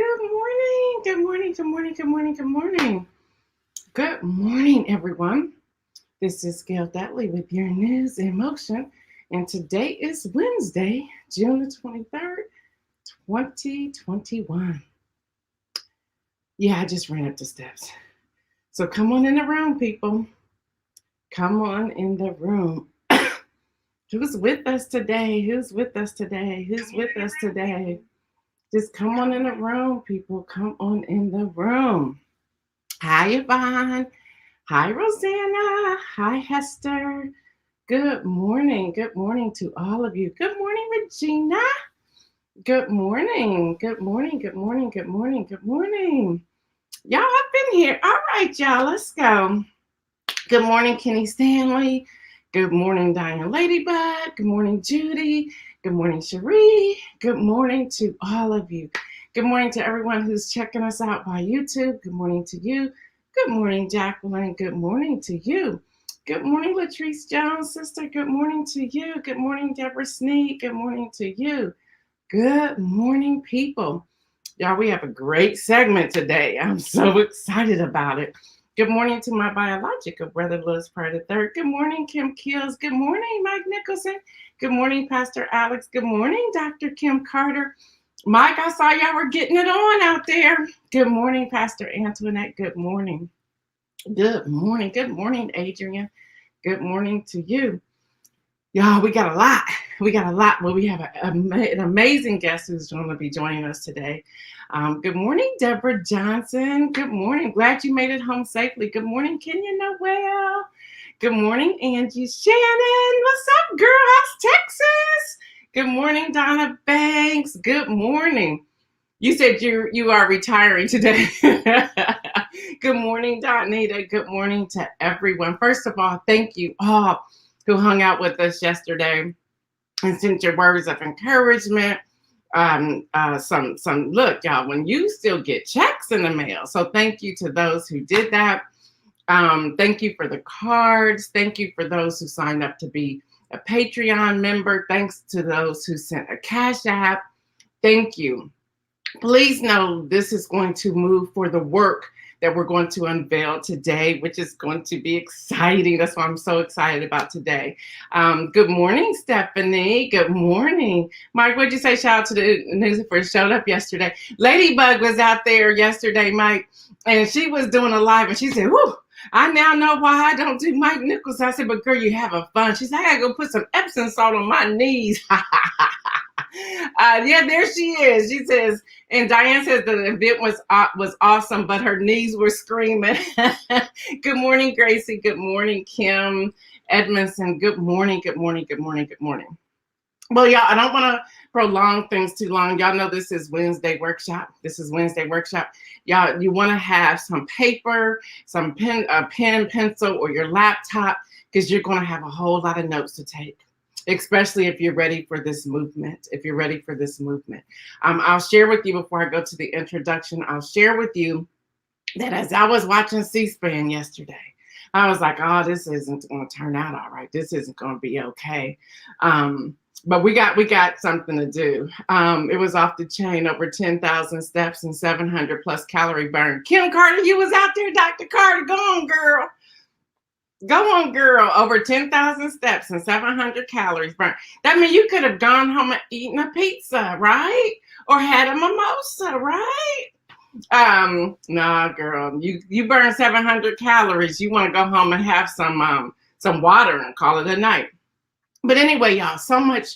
Good morning. Good morning. Good morning. Good morning. Good morning. Good morning, everyone. This is Gail with your news in motion. And today is Wednesday, June the 23rd, 2021. Yeah, I just ran up the steps. So come on in the room, people. Come on in the room. Who's with us today? Who's with us today? Who's with us today? Just come on in the room, people. Come on in the room. Hi, Yvonne. Hi, Rosanna. Hi, Hester. Good morning. Good morning to all of you. Good morning, Regina. Good morning. Good morning. Good morning. Good morning. Good morning. Y'all up in here. All right, y'all. Let's go. Good morning, Kenny Stanley. Good morning, Diane Ladybug. Good morning, Judy. Good morning, Cherie. Good morning to all of you. Good morning to everyone who's checking us out by YouTube. Good morning to you. Good morning, Jacqueline. Good morning to you. Good morning, Latrice Jones, sister. Good morning to you. Good morning, Deborah Sneed. Good morning to you. Good morning, people. Y'all, we have a great segment today. I'm so excited about it. Good morning to my biological brother, Louis Pratt III. Good morning, Kim Kills. Good morning, Mike Nicholson. Good morning, Pastor Alex. Good morning, Dr. Kim Carter. Mike, I saw y'all were getting it on out there. Good morning, Pastor Antoinette. Good morning. Good morning. Good morning, Adrian. Good morning to you. Y'all, we got a lot. Well, we have an amazing guest who's going to be joining us today. Good morning, Deborah Johnson. Good morning. Glad you made it home safely. Good morning, Kenya Noel. Good morning, Angie Shannon. What's up, girl? How's Texas? Good morning, Donna Banks. Good morning. You said you are retiring today. Good morning, Donita. Good morning to everyone. First of all, thank you all who hung out with us yesterday and sent your words of encouragement. Look, y'all, when you still get checks in the mail. So thank you to those who did that. Thank you for the cards. Thank you for those who signed up to be a Patreon member. Thanks to those who sent a Cash App. Thank you. Please know this is going to move for the work that we're going to unveil today, which is going to be exciting. That's why I'm so excited about today. Good morning, Stephanie. Good morning. Mike, what'd you say? Shout out to the news for showed up yesterday. Ladybug was out there yesterday, Mike, and she was doing a live, and she said, whoo, I now know why I don't do Mike Nichols. I said, but girl, you having fun. She said, I gotta go put some Epsom salt on my knees. Yeah, there she is. She says, and Diane says the event was awesome, but her knees were screaming. Good morning, Gracie. Good morning, Kim Edmondson. Good morning, good morning, good morning, good morning. Well, y'all, I don't want to prolong things too long. Y'all know this is Wednesday workshop. Y'all, you want to have some paper, some pen, pencil, or your laptop, because you're going to have a whole lot of notes to take, especially if you're ready for this movement. I'll share with you before I go to the introduction. I'll share with you that as I was watching C-SPAN yesterday, I was like, oh, this isn't going to turn out all right. This isn't going to be okay. But we got something to do. It was off the chain, over 10,000 steps and 700 plus calorie burn. Kim Carter, you was out there, Dr. Carter. Go on, girl. Go on, girl. Over 10,000 steps and 700 calories burned. That means you could have gone home and eaten a pizza, right? Or had a mimosa, right? Nah, girl. You burn 700 calories. You want to go home and have some water and call it a night. But anyway, y'all, so much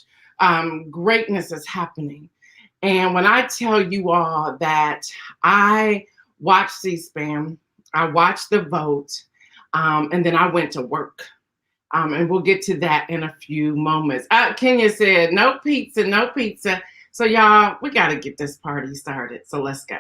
greatness is happening. And when I tell you all that I watched C-SPAN, I watched the vote, and then I went to work. And we'll get to that in a few moments. Kenya said, no pizza, no pizza. So y'all, we got to get this party started. So let's go.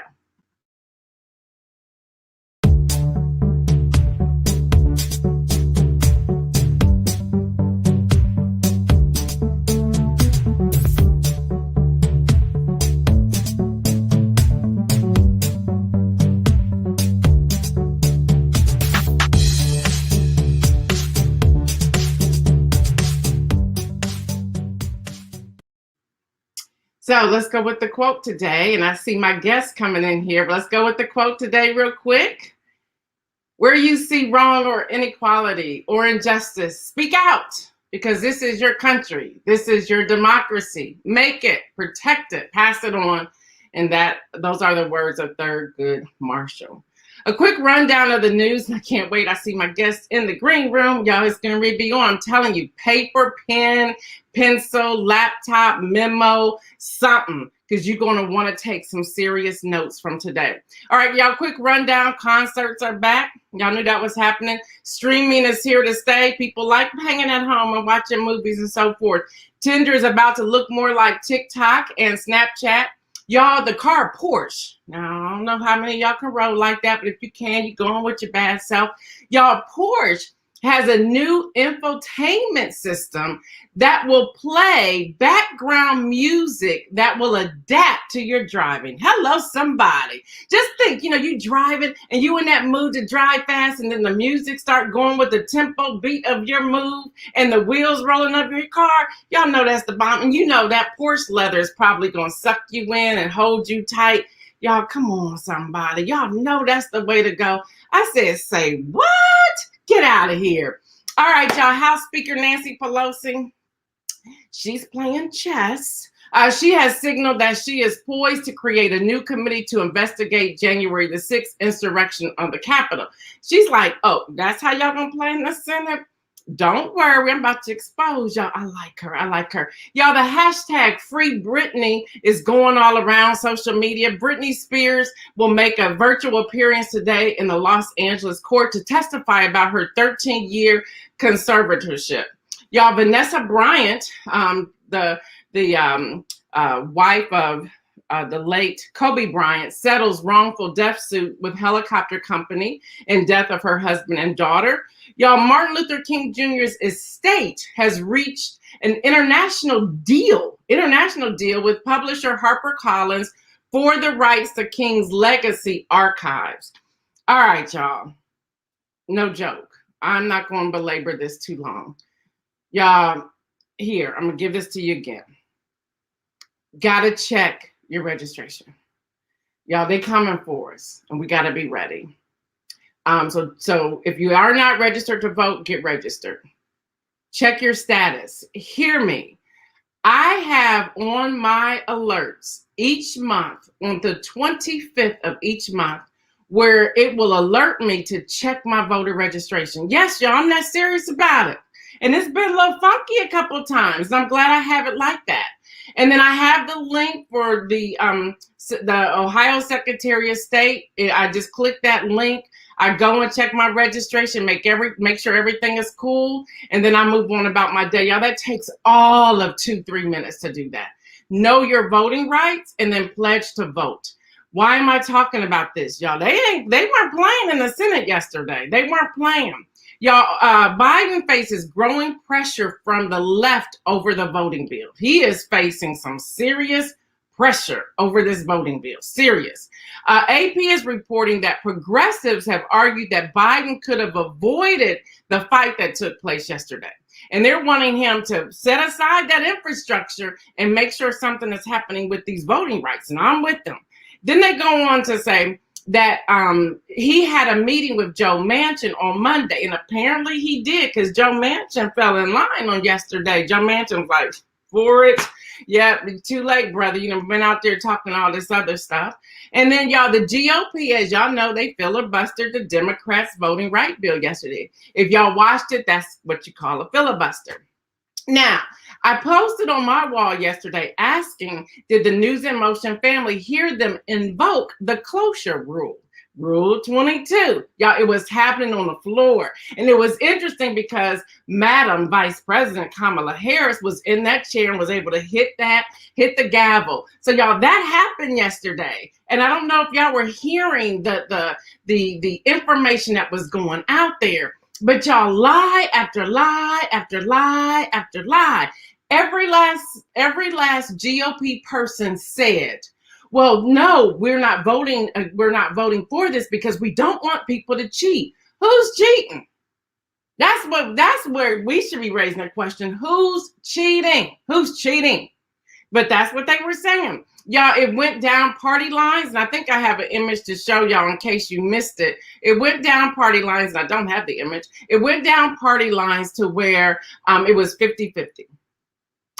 So let's go with the quote today. And I see my guests coming in here, but let's go with the quote today real quick. Where you see wrong or inequality or injustice, speak out, because this is your country. This is your democracy. Make it, protect it, pass it on. And those are the words of Thurgood Marshall. A quick rundown of the news. I can't wait. I see my guests in the green room. Y'all, it's going to be on. I'm telling you, paper, pen, pencil, laptop, memo, something, because you're going to want to take some serious notes from today. All right, y'all, quick rundown. Concerts are back. Y'all knew that was happening. Streaming is here to stay. People like hanging at home and watching movies and so forth. Tinder is about to look more like TikTok and Snapchat. Y'all, the car Porsche. Now, I don't know how many of y'all can roll like that, but if you can, you're going with your bad self. Y'all, Porsche has a new infotainment system that will play background music that will adapt to your driving. Hello, somebody. Just think, you driving and you in that mood to drive fast, and then the music start going with the tempo beat of your move and the wheels rolling up your car. Y'all know that's the bomb. And you know that Porsche leather is probably going to suck you in and hold you tight. Y'all, come on, somebody. Y'all know that's the way to go. I said, say what? Get out of here. All right, y'all. House Speaker Nancy Pelosi, she's playing chess. She has signaled that she is poised to create a new committee to investigate January the 6th insurrection on the Capitol. She's like, oh, that's how y'all gonna play in the Senate? Don't worry, I'm about to expose y'all. I like her. Y'all, the hashtag Free Britney is going all around social media. Britney Spears will make a virtual appearance today in the Los Angeles court to testify about her 13-year conservatorship. Y'all, Vanessa Bryant, the wife of the late Kobe Bryant, settles wrongful death suit with helicopter company in death of her husband and daughter. Y'all, Martin Luther King Jr.'s estate has reached an international deal with publisher HarperCollins for the rights to King's legacy archives. All right, y'all. No joke. I'm not going to belabor this too long. Y'all, here, I'm going to give this to you again. Got to check your registration. Y'all, they coming for us, and we got to be ready. So if you are not registered to vote, get registered. Check your status. Hear me. I have on my alerts each month, on the 25th of each month, where it will alert me to check my voter registration. Yes, y'all, I'm not serious about it. And it's been a little funky a couple of times. I'm glad I have it like that. And then I have the link for the Ohio Secretary of State. I just click that link. I go and check my registration, make sure everything is cool, and then I move on about my day. Y'all, that takes all of 2-3 minutes to do that. Know your voting rights and then pledge to vote. Why am I talking about this, y'all? They weren't playing in the Senate yesterday. They weren't playing. Y'all, Biden faces growing pressure from the left over the voting bill. He is facing some serious pressure over this voting bill. Serious. AP is reporting that progressives have argued that Biden could have avoided the fight that took place yesterday. And they're wanting him to set aside that infrastructure and make sure something is happening with these voting rights. And I'm with them. Then they go on to say that he had a meeting with Joe Manchin on Monday. And apparently he did, because Joe Manchin fell in line on yesterday. Joe Manchin was like, for it. Yeah, too late, brother. Been out there talking all this other stuff. And then, y'all, the GOP, as y'all know, they filibustered the Democrats' voting right bill yesterday. If y'all watched it, that's what you call a filibuster. Now, I posted on my wall yesterday asking, did the News in Motion family hear them invoke the cloture rule? Rule 22. Y'all, it was happening on the floor. And it was interesting because Madam Vice President Kamala Harris was in that chair and was able to hit the gavel. So y'all, that happened yesterday. And I don't know if y'all were hearing the information that was going out there. But y'all, lie after lie after lie after lie. Every last GOP person said, well, no, we're not voting for this because we don't want people to cheat. Who's cheating? That's where we should be raising the question. Who's cheating? Who's cheating? But that's what they were saying. Y'all, it went down party lines. And I think I have an image to show y'all in case you missed it. It went down party lines. And I don't have the image. It went down party lines to where it was 50-50.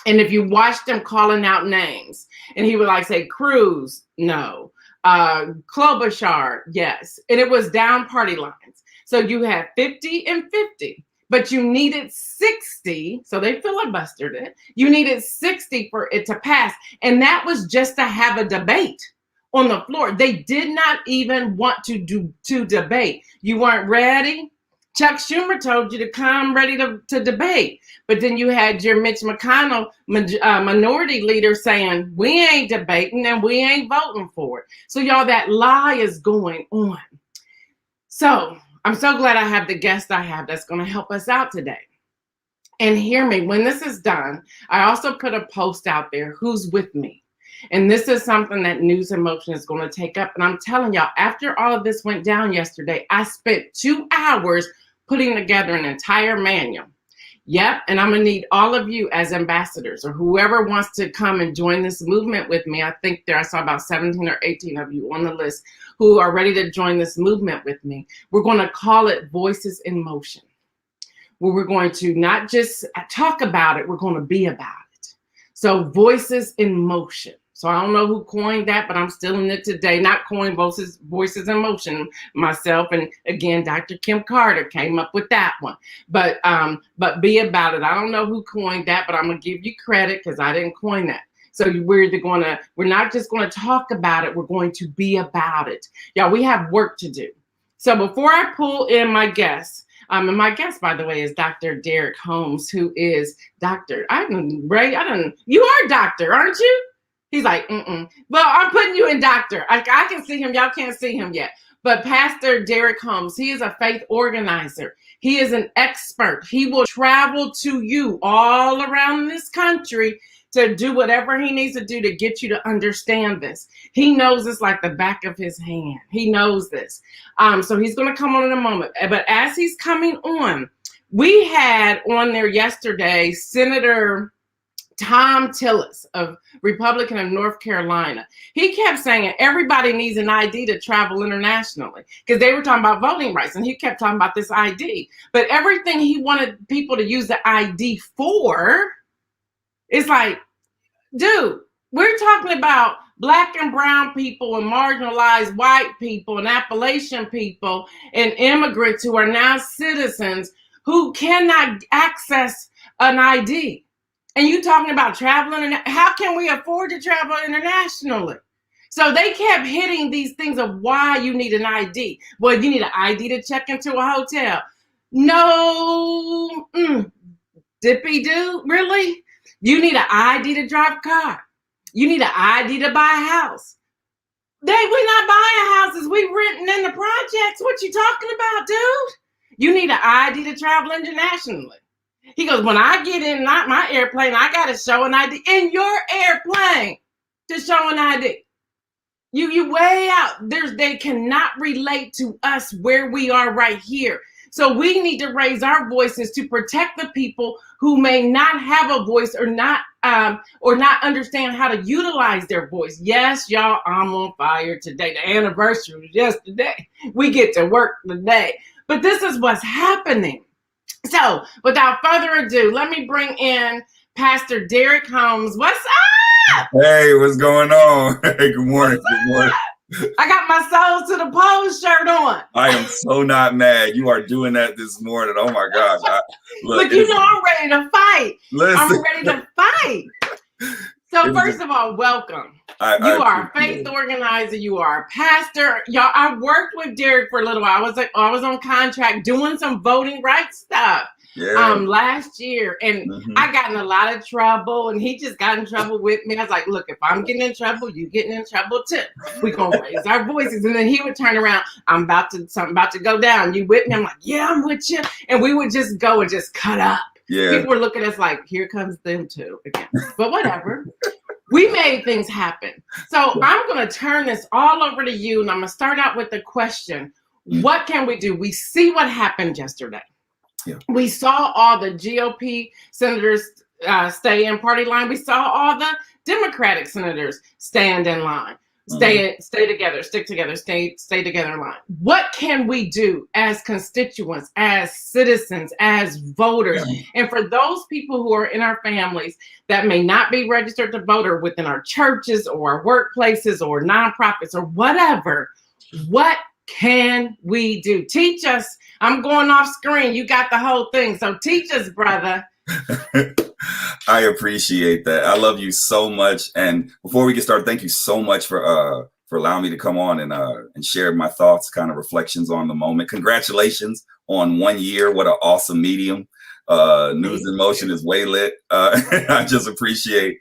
And if you watched them calling out names, and he would like say, Cruz, no. Klobuchar, yes. And it was down party lines. So you had 50 and 50. But you needed 60, so they filibustered it. You needed 60 for it to pass. And that was just to have a debate on the floor. They did not even want to debate. You weren't ready. Chuck Schumer told you to come ready to debate. But then you had your Mitch McConnell minority leader saying, we ain't debating and we ain't voting for it. So y'all, that lie is going on. So I'm so glad I have the guest I have that's going to help us out today. And hear me, when this is done, I also put a post out there, who's with me? And this is something that News in Motion is going to take up. And I'm telling y'all, after all of this went down yesterday, I spent 2 hours putting together an entire manual. Yep, and I'm going to need all of you as ambassadors or whoever wants to come and join this movement with me. I think I saw about 17 or 18 of you on the list who are ready to join this movement with me. We're going to call it Voices in Motion, where we're going to not just talk about it, we're going to be about it. So Voices in Motion. So I don't know who coined that, but I'm still in it today. Not coined Voices in Motion myself. And again, Dr. Kim Carter came up with that one. But be about it. I don't know who coined that, but I'm going to give you credit because I didn't coin that. So we're not just going to talk about it. We're going to be about it. Y'all, we have work to do. So before I pull in my guests, and my guest, by the way, is Dr. Derrick Holmes, who is doctor. You are doctor, aren't you? He's like, Well, I'm putting you in doctor. I can see him. Y'all can't see him yet. But Pastor Derrick Holmes, he is a faith organizer. He is an expert. He will travel to you all around this country to do whatever he needs to do to get you to understand this. He knows this like the back of his hand. He knows this. So he's going to come on in a moment. But as he's coming on, we had on there yesterday, Senator Tom Tillis, of Republican of North Carolina. He kept saying everybody needs an ID to travel internationally because they were talking about voting rights, and he kept talking about this ID. But everything he wanted people to use the ID for, it's like, dude, we're talking about Black and brown people and marginalized white people and Appalachian people and immigrants who are now citizens who cannot access an ID. And you talking about traveling, and how can we afford to travel internationally? So they kept hitting these things of why you need an ID. Well, you need an ID to check into a hotel. No, dippy do, really? You need an ID to drive a car. You need an ID to buy a house. We're not buying houses. We renting in the projects. What you talking about, dude? You need an ID to travel internationally. He goes, when I get in my airplane, I got to show an ID in your airplane to show an ID. You way out. They cannot relate to us where we are right here. So we need to raise our voices to protect the people who may not have a voice or not understand how to utilize their voice. Yes, y'all, I'm on fire today. The anniversary was yesterday. We get to work today. But this is what's happening. So without further ado, let me bring in Pastor Derrick Holmes. What's up? Hey, what's going on? Hey, good morning. Good morning. I got my Souls to the Pole shirt on. I am so not mad. You are doing that this morning. Oh my gosh. Look, you know I'm ready to fight. Listen. I'm ready to fight. So first of all, welcome. You are a faith organizer. You are a pastor. Y'all, I worked with Derrick for a little while. I was on contract doing some voting rights stuff last year. And I got in a lot of trouble, and he just got in trouble with me. I was like, look, if I'm getting in trouble, you getting in trouble too. We're going to raise our voices. And then he would turn around. Something about to go down. You with me? I'm like, yeah, I'm with you. And we would just go and just cut up. Yeah. People were looking at us like, here comes them too again. But whatever. We made things happen. So I'm going to turn this all over to you, and I'm going to start out with the question, what can we do? We see what happened yesterday. Yeah. We saw all the GOP senators stay in party line. We saw all the Democratic senators stand in line. Stay together, stick together, stay together in line. What can we do as constituents, as citizens, as voters? And for those people who are in our families that may not be registered to vote, or within our churches or our workplaces or nonprofits or whatever, what can we do? Teach us. I'm going off screen. You got the whole thing. So teach us, brother. I appreciate that. I love you so much. And before we get started, thank you so much for allowing me to come on and share my thoughts, kind of reflections on the moment. Congratulations on 1 year. What an awesome medium. News in Motion is way lit. I just appreciate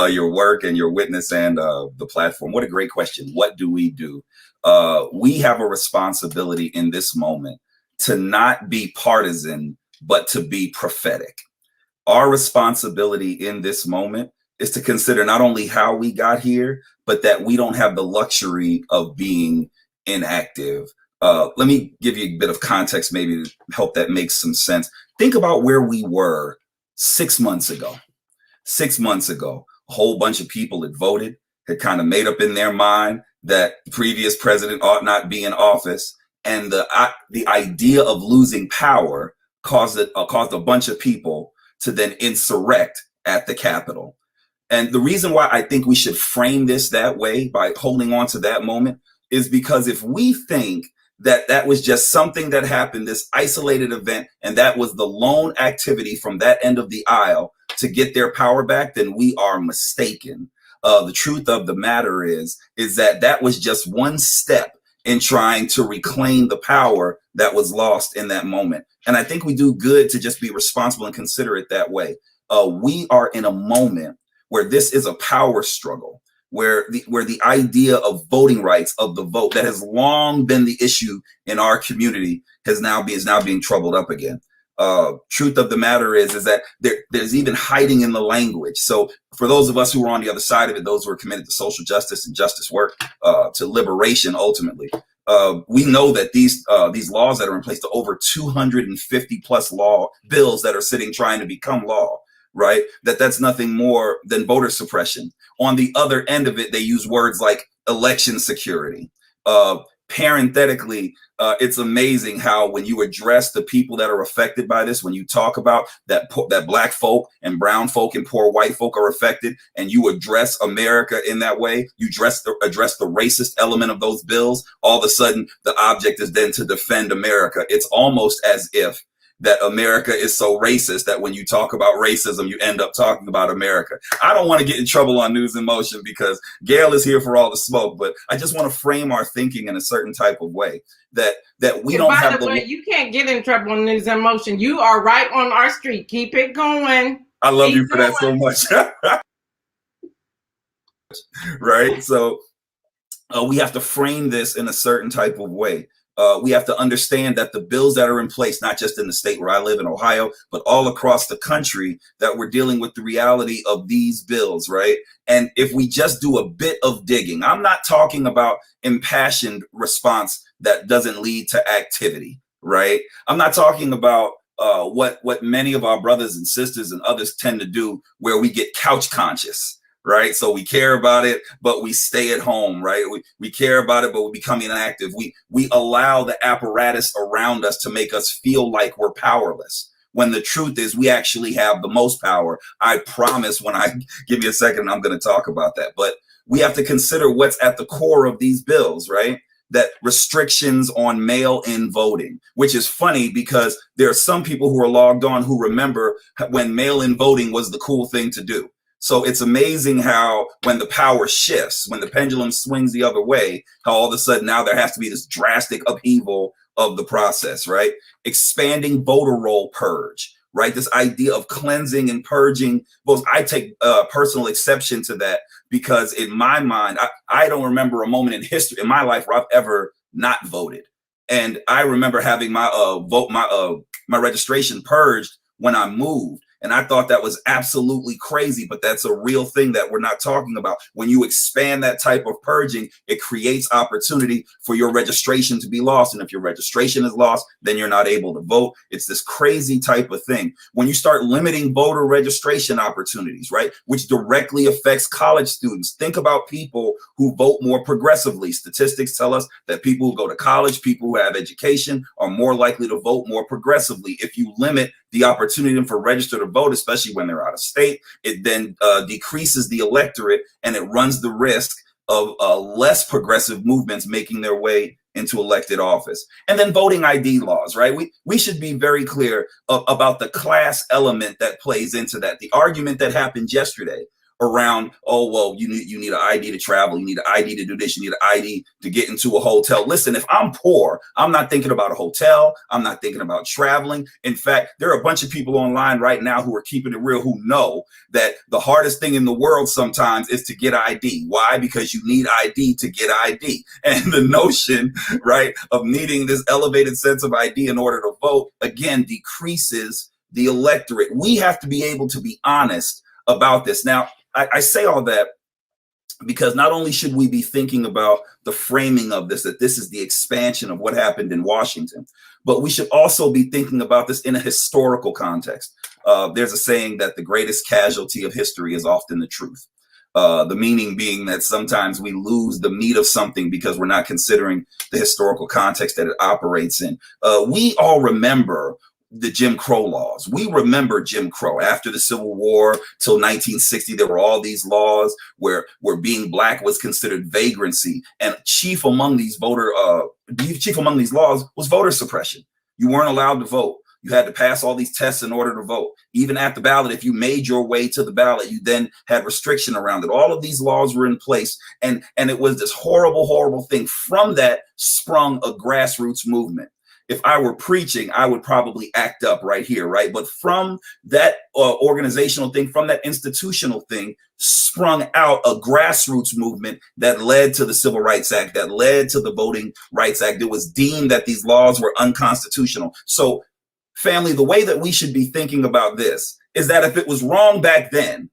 your work and your witness and the platform. What a great question. What do? We have a responsibility in this moment to not be partisan, but to be prophetic. Our responsibility in this moment is to consider not only how we got here, but that we don't have the luxury of being inactive. Let me give you a bit of context, maybe to help that make some sense. Think about where we were 6 months ago. 6 months ago, a whole bunch of people had voted, had kind of made up in their mind that the previous president ought not be in office. And the idea of losing power caused a bunch of people to then insurrect at the Capitol. And the reason why I think we should frame this that way, by holding on to that moment, is because if we think that that was just something that happened, this isolated event, and that was the lone activity from that end of the aisle to get their power back, then we are mistaken. The truth of the matter is that was just one step in trying to reclaim the power that was lost in that moment. And I think we do good to just be responsible and consider it that way. We are in a moment where this is a power struggle, where the idea of voting rights, of the vote that has long been the issue in our community, is now being troubled up again. Truth of the matter is that there's even hiding in the language. So for those of us who are on the other side of it, those who are committed to social justice and justice work, to liberation ultimately, we know that these laws that are in place, the over 250 plus law bills that are sitting trying to become law, right? That's nothing more than voter suppression. On the other end of it, they use words like election security. Parenthetically, it's amazing how when you address the people that are affected by this, when you talk about that black folk and brown folk and poor white folk are affected, and you address America in that way, you address the racist element of those bills, all of a sudden the object is then to defend America. It's almost as if that America is so racist that when you talk about racism, you end up talking about America. I don't want to get in trouble on News in Motion because Gail is here for all the smoke, but I just want to frame our thinking in a certain type of way that we don't have. By the way, you can't get in trouble on News in Motion. You are right on our street. Keep it going. I love you for that so much. Right? So we have to frame this in a certain type of way. We have to understand that the bills that are in place, not just in the state where I live in Ohio, but all across the country, that we're dealing with the reality of these bills, right? And if we just do a bit of digging, I'm not talking about impassioned response that doesn't lead to activity, right? I'm not talking about what many of our brothers and sisters and others tend to do, where we get couch conscious. Right. So we care about it, but we stay at home. Right. We care about it, but we become inactive. We allow the apparatus around us to make us feel like we're powerless, when the truth is we actually have the most power. I promise, when I give me a second, I'm going to talk about that. But we have to consider what's at the core of these bills. Right. That restrictions on mail-in voting, which is funny because there are some people who are logged on who remember when mail-in voting was the cool thing to do. So it's amazing how when the power shifts, when the pendulum swings the other way, how all of a sudden now there has to be this drastic upheaval of the process, right? Expanding voter roll purge, right? This idea of cleansing and purging votes. I take personal exception to that because in my mind, I don't remember a moment in history in my life where I've ever not voted. And I remember having my my registration purged when I moved. And I thought that was absolutely crazy, but that's a real thing that we're not talking about. When you expand that type of purging, it creates opportunity for your registration to be lost. And if your registration is lost, then you're not able to vote. It's this crazy type of thing. When you start limiting voter registration opportunities, right, which directly affects college students, think about people who vote more progressively. Statistics tell us that people who go to college, people who have education, are more likely to vote more progressively. If you limit the opportunity for register to vote, especially when they're out of state, it then decreases the electorate, and it runs the risk of less progressive movements making their way into elected office. And then voting ID laws, right? We should be very clear about the class element that plays into that. The argument that happened yesterday around, oh, well, you need an ID to travel, you need an ID to do this, you need an ID to get into a hotel. Listen, if I'm poor, I'm not thinking about a hotel, I'm not thinking about traveling. In fact, there are a bunch of people online right now who are keeping it real, who know that the hardest thing in the world sometimes is to get ID. Why? Because you need ID to get ID. And the notion, right, of needing this elevated sense of ID in order to vote, again, decreases the electorate. We have to be able to be honest about this. Now, I say all that because not only should we be thinking about the framing of this, that this is the expansion of what happened in Washington, but we should also be thinking about this in a historical context. There's a saying that the greatest casualty of history is often the truth. The meaning being that sometimes we lose the meat of something because we're not considering the historical context that it operates in. We all remember the Jim Crow laws. We remember Jim Crow. After the Civil War till 1960, there were all these laws where being black was considered vagrancy. And chief among these laws was voter suppression. You weren't allowed to vote. You had to pass all these tests in order to vote. Even at the ballot, if you made your way to the ballot, you then had restriction around it. All of these laws were in place. And it was this horrible, horrible thing. From that sprung a grassroots movement. If I were preaching, I would probably act up right here, right? But from that organizational thing, from that institutional thing, sprung out a grassroots movement that led to the Civil Rights Act, that led to the Voting Rights Act. It was deemed that these laws were unconstitutional. So, family, the way that we should be thinking about this is that if it was wrong back then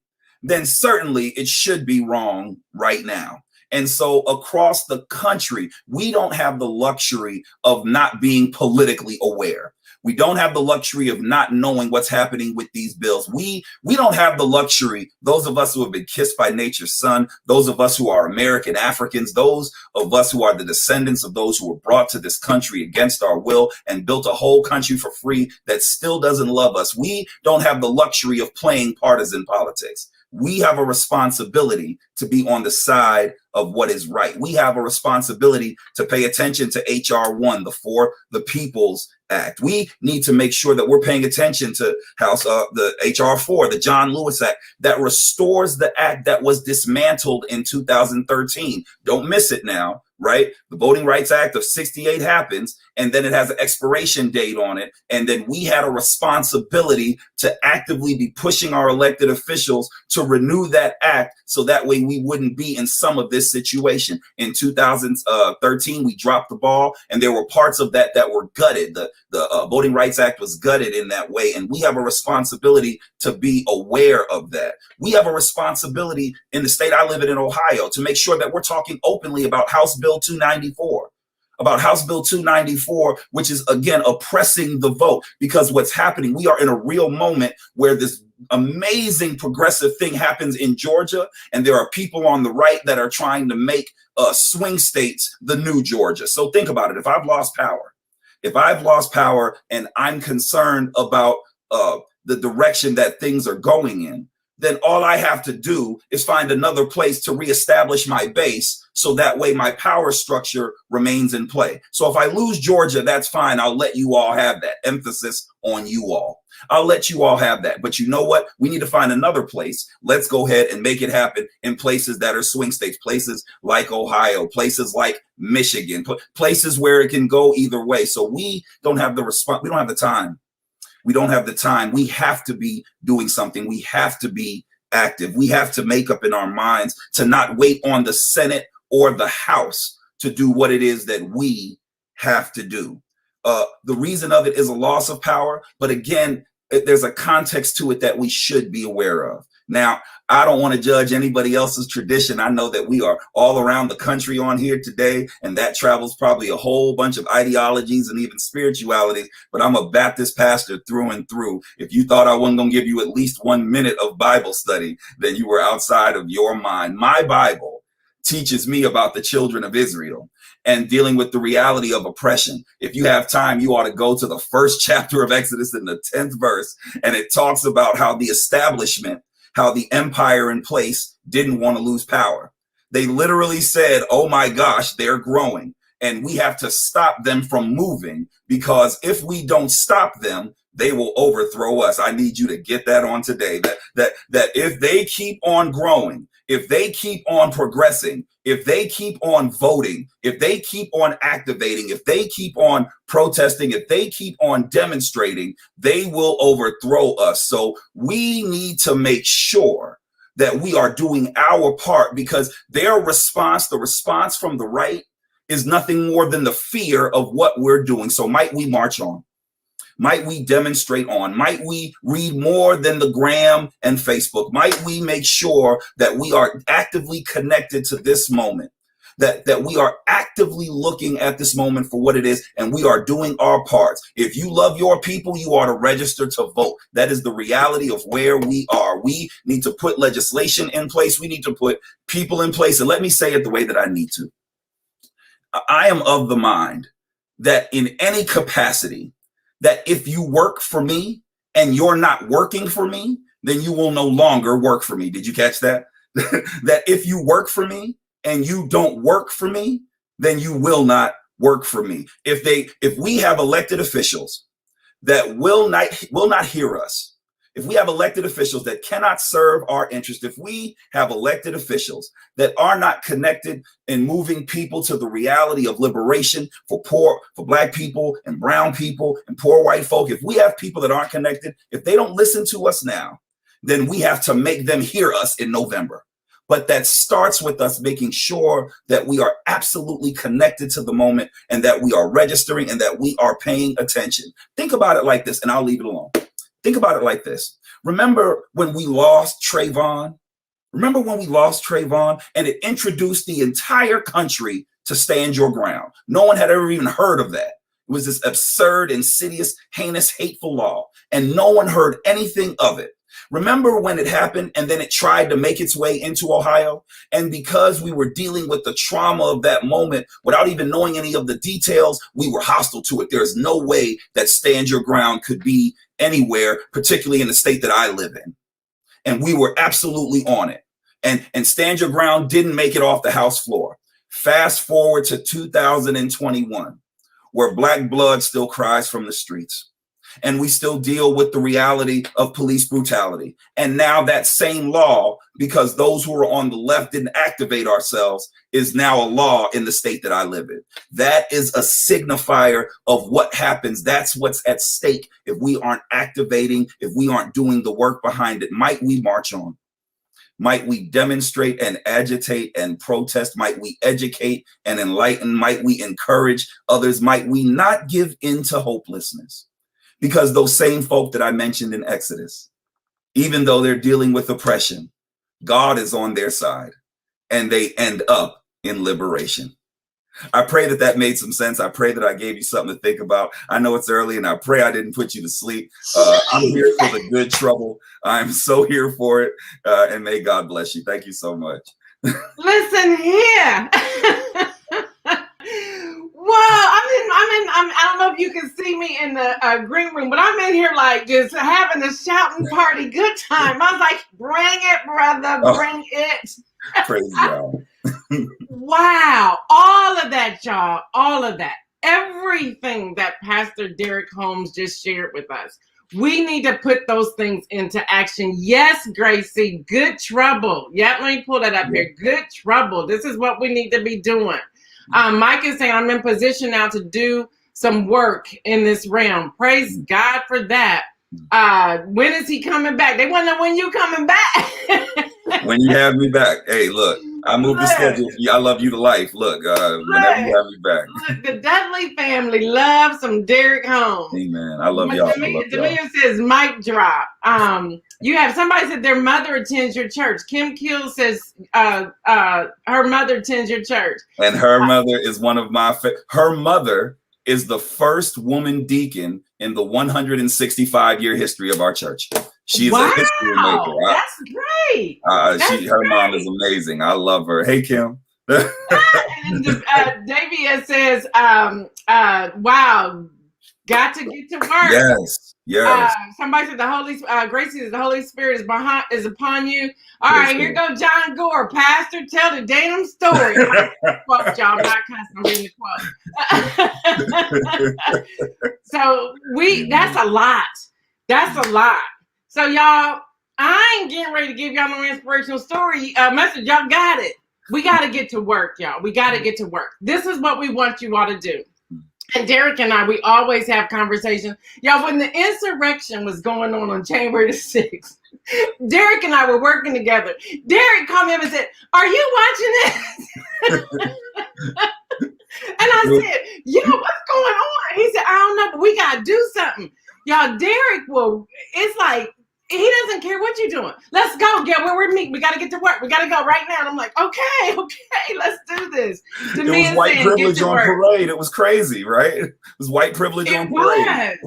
certainly it should be wrong right now. And so across the country, we don't have the luxury of not being politically aware. We don't have the luxury of not knowing what's happening with these bills. We don't have the luxury, those of us who have been kissed by nature's son, those of us who are American Africans, those of us who are the descendants of those who were brought to this country against our will and built a whole country for free that still doesn't love us. We don't have the luxury of playing partisan politics. We have a responsibility to be on the side of what is right. We have a responsibility to pay attention to HR 1, the For the People's Act. We need to make sure that we're paying attention to the HR 4, the John Lewis Act, that restores the act that was dismantled in 2013. Don't miss it now, right? The Voting Rights Act of 68 happens, and then it has an expiration date on it. And then we had a responsibility to actively be pushing our elected officials to renew that act so that way we wouldn't be in some of this situation. In 2013, we dropped the ball, and there were parts of that were gutted. The Voting Rights Act was gutted in that way, and we have a responsibility to be aware of that. We have a responsibility in the state I live in Ohio to make sure that we're talking openly about House Bill 294. About House Bill 294, which is, again, oppressing the vote, because what's happening, we are in a real moment where this amazing progressive thing happens in Georgia, and there are people on the right that are trying to make swing states the new Georgia. So think about it. If I've lost power and I'm concerned about the direction that things are going in, then all I have to do is find another place to reestablish my base so that way my power structure remains in play. So if I lose Georgia, that's fine. I'll let you all have that. Emphasis on you all. I'll let you all have that. But you know what? We need to find another place. Let's go ahead and make it happen in places that are swing states, places like Ohio, places like Michigan, places where it can go either way. So we don't have the response. We don't have the time. We don't have the time. We have to be doing something. We have to be active. We have to make up in our minds to not wait on the Senate or the House to do what it is that we have to do. The reason of it is a loss of power. But again, there's a context to it that we should be aware of. Now, I don't want to judge anybody else's tradition. I know that we are all around the country on here today, and that travels probably a whole bunch of ideologies and even spiritualities, but I'm a Baptist pastor through and through. If you thought I wasn't going to give you at least 1 minute of Bible study, then you were outside of your mind. My Bible teaches me about the children of Israel and dealing with the reality of oppression. If you have time, you ought to go to the first chapter of Exodus in the 10th verse, and it talks about how the establishment, how the empire in place didn't want to lose power. They literally said, oh my gosh, they're growing, and we have to stop them from moving, because if we don't stop them, they will overthrow us. I need you to get that on today, that if they keep on growing, if they keep on progressing, if they keep on voting, if they keep on activating, if they keep on protesting, if they keep on demonstrating, they will overthrow us. So we need to make sure that we are doing our part, because their response, the response from the right, is nothing more than the fear of what we're doing. So might we march on? Might we demonstrate on? Might we read more than the Gram and Facebook? Might we make sure that we are actively connected to this moment, that we are actively looking at this moment for what it is, and we are doing our parts? If you love your people, you ought to register to vote. That is the reality of where we are. We need to put legislation in place. We need to put people in place. And let me say it the way that I need to. I am of the mind that in any capacity, that if you work for me and you're not working for me, then you will no longer work for me. Did you catch that? That if you work for me and you don't work for me, then you will not work for me. If we have elected officials that will not hear us, if we have elected officials that cannot serve our interest, if we have elected officials that are not connected in moving people to the reality of liberation for Black people and brown people and poor white folk, if we have people that aren't connected, if they don't listen to us now, then we have to make them hear us in November. But that starts with us making sure that we are absolutely connected to the moment, and that we are registering, and that we are paying attention. Think about it like this, and I'll leave it alone. Think about it like this. Remember when we lost Trayvon? Remember when we lost Trayvon, and it introduced the entire country to stand your ground? No one had ever even heard of that. It was this absurd, insidious, heinous, hateful law, and no one heard anything of it. Remember when it happened, and then it tried to make its way into Ohio? And because we were dealing with the trauma of that moment without even knowing any of the details, we were hostile to it. There's no way that stand your ground could be anywhere, particularly in the state that I live in. And we were absolutely on it. And stand your ground didn't make it off the House floor. Fast forward to 2021, where Black blood still cries from the streets. And we still deal with the reality of police brutality. And now that same law, because those who are on the left didn't activate ourselves, is now a law in the state that I live in. That is a signifier of what happens. That's what's at stake if we aren't activating, if we aren't doing the work behind it. Might we march on? Might we demonstrate and agitate and protest? Might we educate and enlighten? Might we encourage others? Might we not give in to hopelessness? Because those same folk that I mentioned in Exodus, even though they're dealing with oppression, God is on their side, and they end up in liberation. I pray that that made some sense. I pray that I gave you something to think about. I know it's early, and I pray I didn't put you to sleep. I'm here for the good trouble. I'm so here for it, and may God bless you. Thank you so much. Listen here. Wow, I don't know if you can see me in the green room, but I'm in here like just having a shouting party, good time. I was like, bring it, brother, bring it. Praise God. Wow, all of that, y'all, all of that. Everything that Pastor Derrick Holmes just shared with us. We need to put those things into action. Yes, Gracie, good trouble. Yeah, let me pull that up here. Good trouble. This is what we need to be doing. Mike is saying, I'm in position now to do some work in this realm. Praise God for that. When is he coming back? They want to know when you coming back. When you have me back. Hey, look, I moved the schedule. Yeah, I love you to life. Look, whenever you have me back. Look, the Dudley family loves some Derrick Holmes. Amen. I love y'all. Demelia says mic drop. You have somebody said their mother attends your church. Kim Kill says her mother attends your church. And her mother is one of my her mother is the first woman deacon in the 165-year history of our church. She's a history maker. That's great. Her mom is amazing. I love her. Hey, Kim. Davia says, wow, got to get to work. Yes. Somebody said Gracie says the Holy Spirit is upon you. All right, here goes John Gore. Pastor, tell the damn story. Quote, y'all, not cussing, I'm reading the quote. So that's a lot. That's a lot. So y'all, I ain't getting ready to give y'all no inspirational story message. Y'all got it. We got to get to work, y'all. We got to get to work. This is what we want you all to do. And Derrick and I, we always have conversations. Y'all, when the insurrection was going on January the 6th, Derrick and I were working together. Derrick called me up and said, "Are you watching this?" And I said, what's going on? He said, "I don't know, but we got to do something." Y'all, Derrick it's like, he doesn't care what you're doing. Let's go, Gail. We're meeting. We got to get to work. We got to go right now. And I'm like, okay, let's do this. It was white privilege on parade. It was crazy, right? It was white privilege on parade.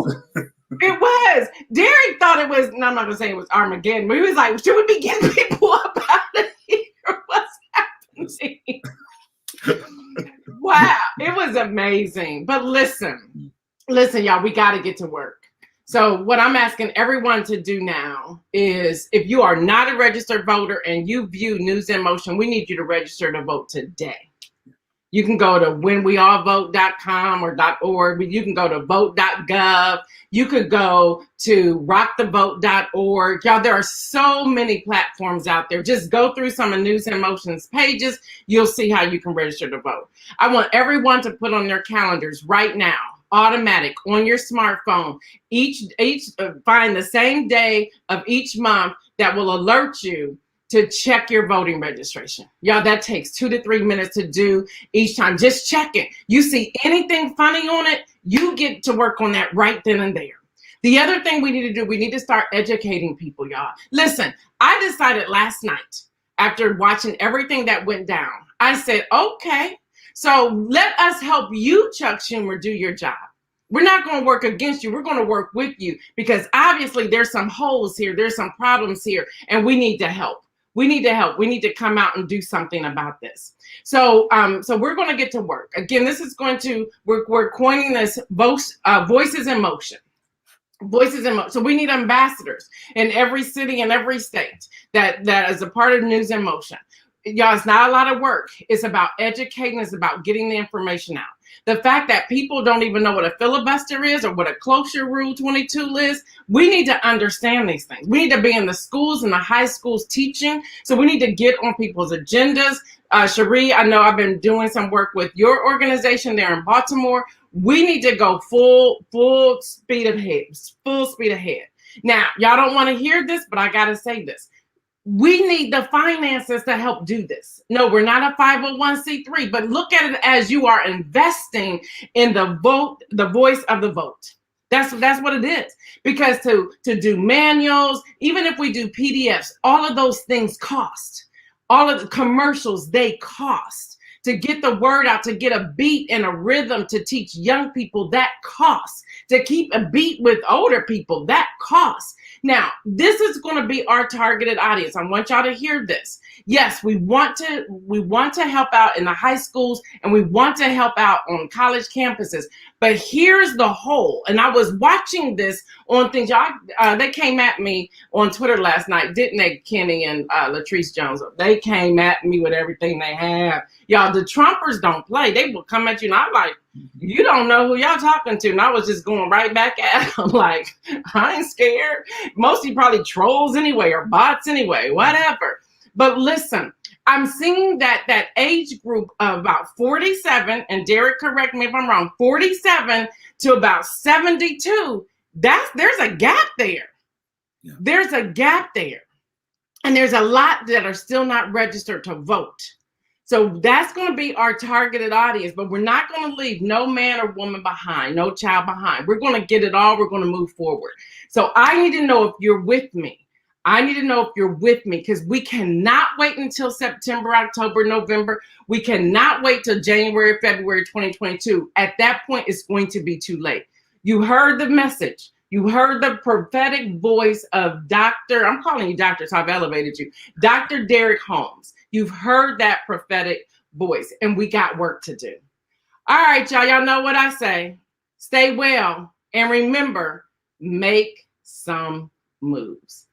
It was. Derrick thought it was, no, I'm not going to say it was Armageddon, but he was like, should we be getting people up out of here? What's happening? Wow. It was amazing. But listen, y'all, we got to get to work. So what I'm asking everyone to do now is, if you are not a registered voter and you view News in Motion, we need you to register to vote today. You can go to whenweallvote.com or .org. You can go to vote.gov. You could go to rockthevote.org. Y'all, there are so many platforms out there. Just go through some of News in Motion's pages. You'll see how you can register to vote. I want everyone to put on their calendars right now, automatic on your smartphone, find the same day of each month that will alert you to check your voting registration. Y'all, that takes 2 to 3 minutes to do each time. Just check it. You see anything funny on it, you get to work on that right then and there. The other thing we need to do, we need to start educating people, y'all. Listen, I decided last night, after watching everything that went down, I said, okay, so let us help you, Chuck Schumer, do your job. We're not going to work against you. We're going to work with you, because obviously there's some holes here. There's some problems here, and we need to help. We need to help. We need to come out and do something about this. So we're going to get to work. Again, this is going to, we're coining this Voices in Motion. Voices in Motion. So we need ambassadors in every city and every state that is a part of News in Motion. Y'all, it's not a lot of work. It's about educating. It's about getting the information out. The fact that people don't even know what a filibuster is or what a cloture rule 22 is, we need to understand these things. We need to be in the schools and the high schools teaching. So we need to get on people's agendas. Cherie, I know I've been doing some work with your organization there in Baltimore. We need to go full speed ahead, full speed ahead. Now, y'all don't want to hear this, but I got to say this. We need the finances to help do this. No, we're not a 501c3, but look at it as you are investing in the vote, the voice of the vote. That's what it is. Because to do manuals, even if we do PDFs, all of those things cost. All of the commercials, they cost. To get the word out, to get a beat and a rhythm, to teach young people, that costs. To keep a beat with older people, that costs. Now, this is going to be our targeted audience. I want y'all to hear this. Yes, we want to help out in the high schools, and we want to help out on college campuses. But here's the hole. And I was watching this on things. Y'all, they came at me on Twitter last night, didn't they, Kenny and Latrice Jones? They came at me with everything they have. Y'all, the Trumpers don't play. They will come at you, and I'm like, you don't know who y'all talking to. And I was just going right back at them like, I ain't scared. Mostly probably trolls anyway, or bots anyway, whatever. But listen, I'm seeing that age group of about 47, and Derrick, correct me if I'm wrong, 47 to about 72, there's a gap there. Yeah. There's a gap there. And there's a lot that are still not registered to vote. So that's going to be our targeted audience, but we're not going to leave no man or woman behind, no child behind. We're going to get it all. We're going to move forward. So I need to know if you're with me. I need to know if you're with me, because we cannot wait until September, October, November. We cannot wait till January, February 2022. At that point, it's going to be too late. You heard the message. You heard the prophetic voice of Dr. I'm calling you Doctor, so I've elevated you. Dr. Derrick Holmes. You've heard that prophetic voice, and we got work to do. All right, y'all. Y'all know what I say. Stay well, and remember, make some moves.